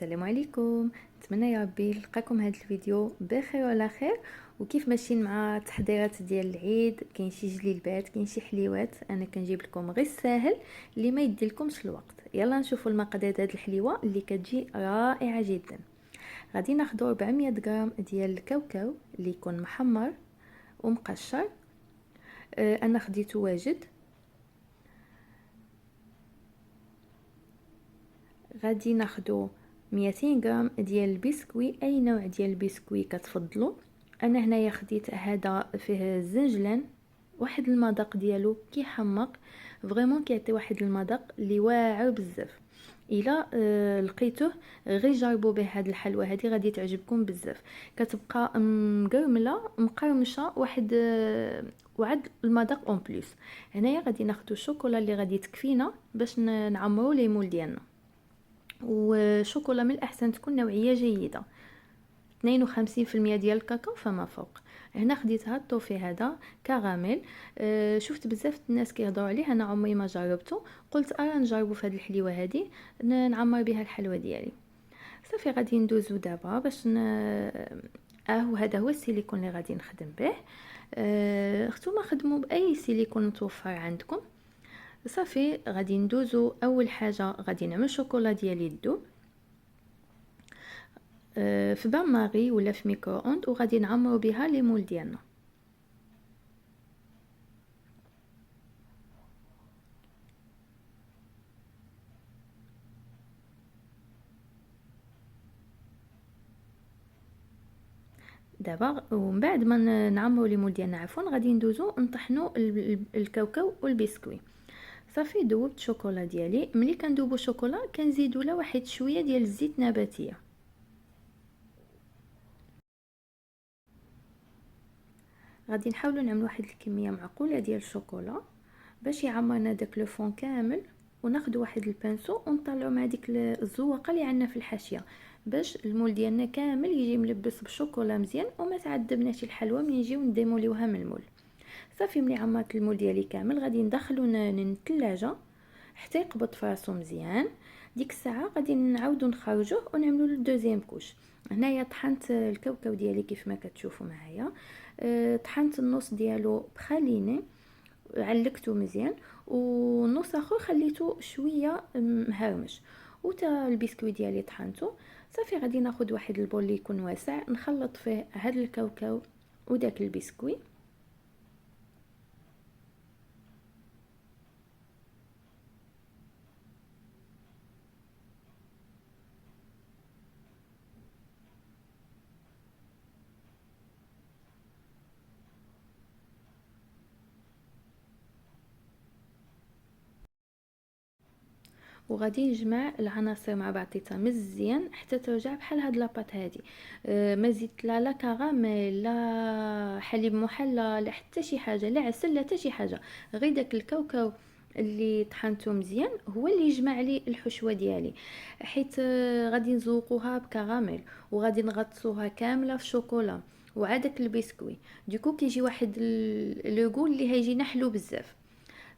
السلام عليكم. نتمنى يا ربي نلقاكم هذا الفيديو بخير وعلى خير. وكيف ماشيين مع التحضيرات ديال العيد، كاين شي جليلبات، كاين شي حليوات، انا كنجيب لكم غير الساهل اللي ما يديلكمش الوقت. يلا نشوفوا المقادير هذه الحليوه اللي كتجي رائعه جدا. غادي ناخذ 400 غرام ديال الكاوكاو اللي يكون محمر ومقشر. انا خديته واجد. غادي ناخذ 200 غرام ديال البسكوي، اي نوع ديال البسكوي كتفضلوا. انا هنايا خديت هذا فيه الزنجلان، واحد المذاق ديالو كيحمق فريمون، كيعطي واحد المذاق اللي واعر بزاف. الا لقيتوه غير جربوا به هاد الحلوى، هذه غادي تعجبكم بزاف. كتبقى مقرمله مقرمشه، واحد وعد المذاق اون بليس. هنايا غادي ناخذ الشوكولا اللي غادي تكفينا باش نعمروا لي مول ديالنا. وشوكولا من الأحسن تكون نوعية جيدة، 52% ديال الكاكاو فما فوق. هنا خديت هاد الطوفي هذا كراميل. شفت بزاف الناس كيهضروا عليه، انا عمري ما جربته، قلت نجربه في هذه الحليوه هذه نعمر بها الحلوه ديالي. صافي غادي ندوزو دابا باش هذا هو السيليكون اللي غادي نخدم به. نتوما خدموا باي سيليكون متوفر عندكم. صافي غادي ندوزو. اول حاجه غادي نعمل الشوكولا ديالي الذوب في بان ماري ولا في ميكرو اوند، وغادي نعمرو بها لي مول ديالنا. دابا ومن بعد ما نعمرو لي مول ديالنا، عفوا، غادي ندوزو نطحنو الكاوكاو والبسكوي. صافي ذوبت الشوكولا ديالي. ملي كندوبو الشوكولا كنزيدو له واحد شويه ديال الزيت نباتيه. غادي نحاولوا نعملوا واحد الكميه معقوله ديال الشوكولا باش يعمرنا داك لو فون كامل. وناخذ واحد البانسو ونطلعوا مع ديك الزواقه اللي عندنا في الحاشيه، باش المول ديالنا كامل يجي ملبس بالشوكولا مزيان وما تعذبناش الحلوى من نجيو نديموليوها من المول. صافي ملي عمرت المول ديالي كامل غادي ندخلو للثلاجه حتى يقبض فراسو مزيان. ديك الساعه غادي نعاودو نخرجوه ونعملو له دوزيام كوش. هنايا طحنت الكاوكاو ديالي كيف ما كتشوفوا معايا. طحنت النص ديالو بخليني، علقته مزيان، والنص اخر خليته شويه مهرمش. وتا البسكويت ديالي طحنته. صافي غادي ناخذ واحد البول اللي يكون واسع، نخلط فيه هاد الكاوكاو وداك البسكويت. وغادي نجمع العناصر مع بعضيتها مزيان حتى ترجع بحال هاد لاباط هادي. ما زدت لا كراميل لا حليب محلى لا حتى شي حاجه، لا عسل لا حتى شي حاجه. غير داك الكاوكاو اللي طحنته مزيان هو اللي يجمع لي الحشوه ديالي. حيت غادي نزوقوها بكراميل وغادي نغطسوها كامله في الشوكولا وعادك البسكوي. دوكو كيجي واحد لو اللي هيجينا حلو بزاف.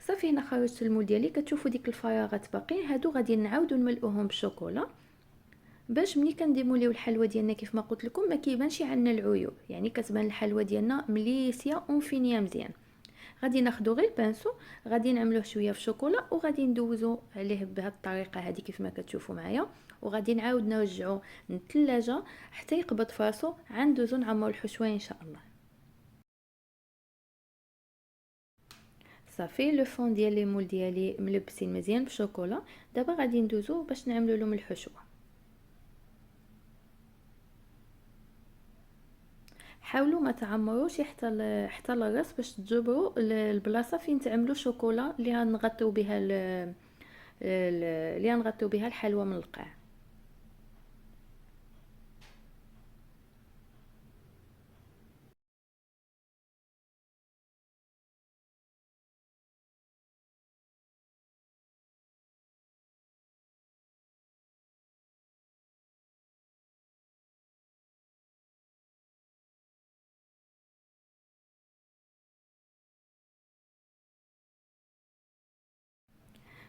صافي هنا خرجت المول ديالي، كتشوفوا ديك الفراغات باقيين، هادو غادي نعاودو نملؤوهم بالشوكولا باش ملي كنديموليو الحلوى ديالنا كيف ما قلت لكم ما كيبانش عندنا العيوب، يعني كتبان الحلوى ديالنا مليسيه اونفينيه مزيان. غادي ناخذ غير البانسو، غادي نعملوه شويه في الشوكولا وغادي ندوزو عليه بهذه الطريقه هذه كيف ما كتشوفوا معايا. وغادي نعاود نرجعو للثلاجه حتى يقبض فراسو، عندوزو نعمرو الحشوه ان شاء الله. صافي لو فون ديال لي مول ديالي ملبسين مزيان بالشوكولا. دابا غادي ندوزو باش نعملو لهم الحشوه. حاولوا ما تعمروش حتى الراس باش تجبروا البلاصه فين تعملوا شوكولا اللي غنغطيو بها اللي غنغطيو بها الحلوى من القاع.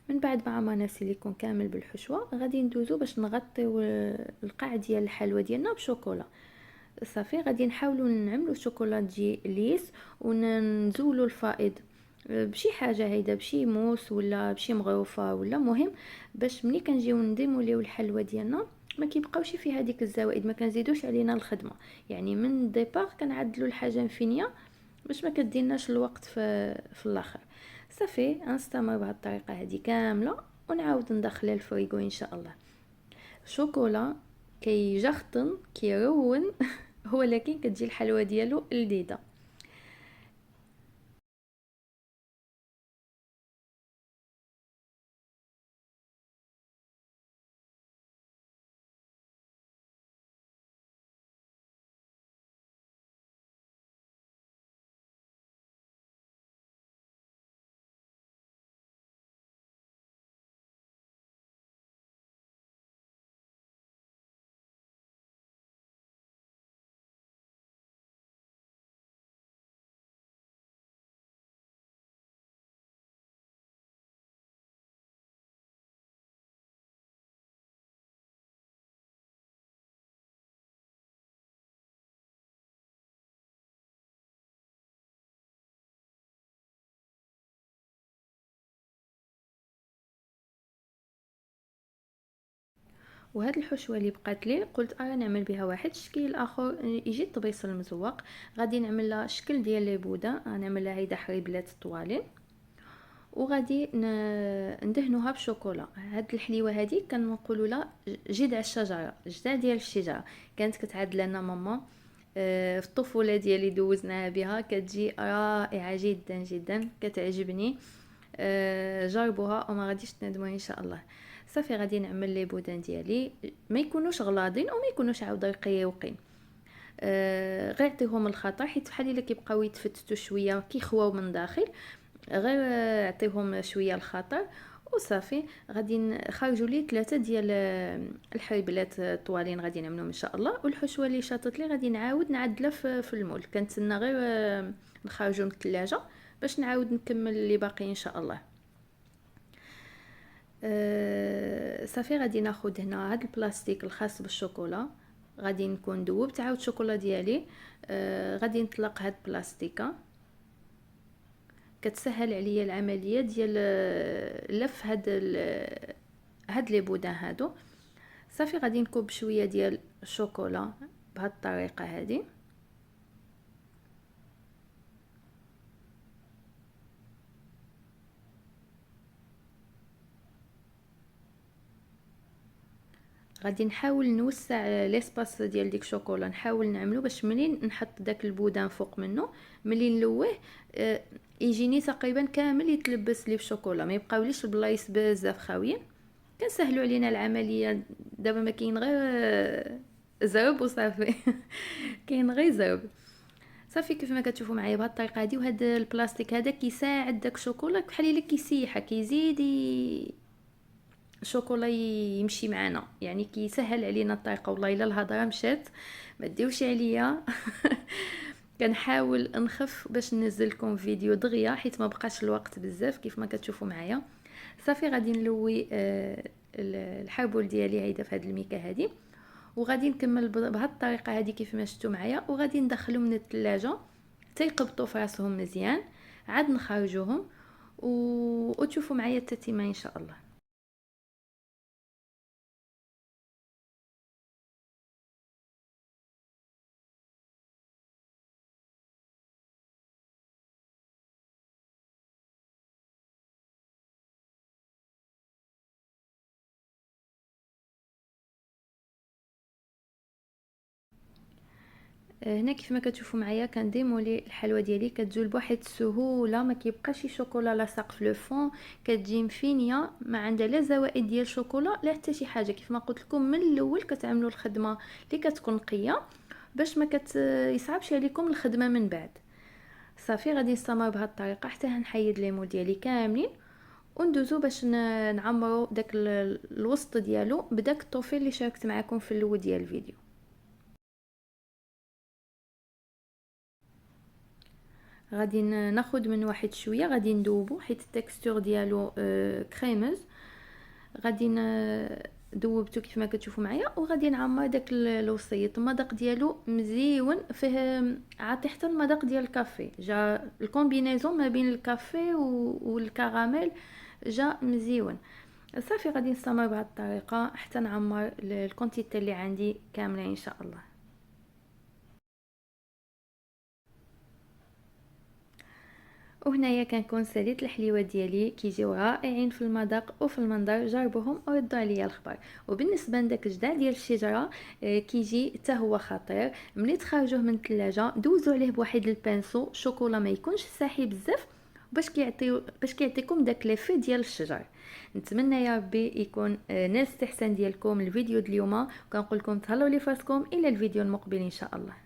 من بعد ما عملنا سيليكون كامل بالحشوه غادي ندوزو باش نغطيو القاع ديال الحلوى ديالنا بشوكولا. صافي غادي نحاولوا نعملوا الشوكولا تجي ليس ونزولوا الفائض بشي حاجه هيدا بشي موس ولا بشي مغروفه ولا مهم، باش ملي كنجيو نديموليو الحلوى ديالنا ما كيبقاوش فيها هذيك الزوائد، ما كنزيدوش علينا الخدمه. يعني من الديبار كنعدلوا الحاجه مفينيه باش ما كديناش الوقت في الاخر. صافي نستمر بهذه الطريقه هذه كامله ونعاود ندخلها الفريغو ان شاء الله. شوكولا كيجخطن كيرون هو لكن كتجي الحلوى ديالو لذيذه. وهاد الحشوه اللي بقات لي قلت نعمل بها واحد الشكل اخر يجي الطبيص المزوق. غادي نعمل لها شكل ديال لي بوده، نعمل لها هيدا حريبلات طوالين وغادي ندهنوها بشوكولا. هاد الحليوه هذه كنقولوا لها جذع الشجره، جذع ديال الشجره. كانت كتعاد لنا ماما في الطفوله ديالي دوزناها بها، كتجي رائعه جدا جدا كتعجبني. جربوها وما غاديش تندموا ان شاء الله. صافي غادي نعمل لي بودان ديالي، ما يكونوش غلاضين او ما يكونوش عاود رقيقين. غير عطيهم الخطر حيت بحال الا كيبقاو يتفتتوا شويه كيخواو من داخل، غير عطيهم شويه الخطر وصافي. غادي نخرجوا لي 3 ديال الحريبلات طوالين غادي نعملهم ان شاء الله. والحشوه اللي شاطت لي غادي نعاود نعدلها في المول. كنتسنى غير نخرجوا من الثلاجه باش نعاود نكمل اللي باقي ان شاء الله. صافي غادي ناخذ هنا هذا البلاستيك الخاص بالشوكولا، غادي نكون دوبت عاود الشوكولا ديالي. غادي نطلق هاد البلاستيكه، كتسهل عليا العمليه ديال لف هاد لي بودان هادو. صافي غادي نكب شويه ديال الشوكولا بهاد الطريقه هذه. غادي نحاول نوسع ليسباس ديال ديك الشوكولا، نحاول نعملو باش منين نحط داك البودان فوق منه ملي نلويه يجيني تقريبا كامل يتلبس لي بالشوكولا، ما يبقاوليش البلايص بزاف خاويين. كنسهلوا علينا العمليه دابا، ما كاين غير زرب وصافي كاين غير زرب. صافي كيف ما كتشوفوا معايا بهذه الطريقه هذه. وهذا البلاستيك هذا كيساعد داك الشوكولا بحال الا كيسيحها، كيزيد الشوكولا يمشي معنا، يعني كيسهل علينا الطريقه. والله الا الهضره مشات ما ديوش عليا كنحاول نخف باش ننزل لكم فيديو دغيا حيت ما بقاش الوقت بزاف كيف ما كتشوفوا معايا. صافي غادي نلوي الحربول ديالي هيدا في هذه الميكه هذه، وغادي نكمل بهذه الطريقه هذه كيف ما شفتوا معايا. وغادي ندخلهم من الثلاجه حتى يقبطوا في راسهم مزيان، عاد نخرجوهم وتشوفوا معايا التتمه ان شاء الله. هنا كيف ما كتشوفوا معايا كنديمولي الحلوى ديالي، كتجول بواحد السهوله، ما كيبقاش شي شوكولا لاصق في لو فون، كتجي مفينيه ما عندها لا زوائد ديال الشوكولا لا حتى شي حاجه. كيف ما قلت لكم من الاول كتعملوا الخدمه اللي كتكون نقيه باش ما يصعبش عليكم الخدمه من بعد. صافي غادي نستمر بهذه الطريقه حتى نحيد لي مو ديالي كاملين وندوزو باش نعمرو داك الوسط ديالو بداك الطوفيل اللي شاركت معكم في الاول ديال الفيديو. غادي ناخد من واحد شويه، غادي ندوبو حيت التكستور ديالو كريموز. غادي دوبتو كيف ما كتشوفوا معايا، وغادي نعمر داك الوسيط. المذاق ديالو مزيون، فيه عاطي حتى المذاق ديال الكافي، جا الكومبينيزون ما بين الكافي والكراميل جا مزيون. صافي غادي نستمر بهذه الطريقه حتى نعمر الكونتيتي اللي عندي كامله ان شاء الله. وهنايا كنكون ساليت الحليوه ديالي، كيجيو رائعين في المذاق وفي المنظر. جربوهم وردوا عليا الخبر. وبالنسبه لداك الجدع ديال الشجره كيجي حتى هو خطير. ملي تخرجوه من الثلاجه دوزوا عليه بواحد البانسو شوكولا ما يكونش ساحي بزاف، باش كيعطيكم داك ليفي ديال الشجر. نتمنى يا ربي يكون نال الاستحسان ديالكم الفيديو ديال اليوم، وكنقول لكم تهلاو لي فاسكم الى الفيديو المقبل ان شاء الله.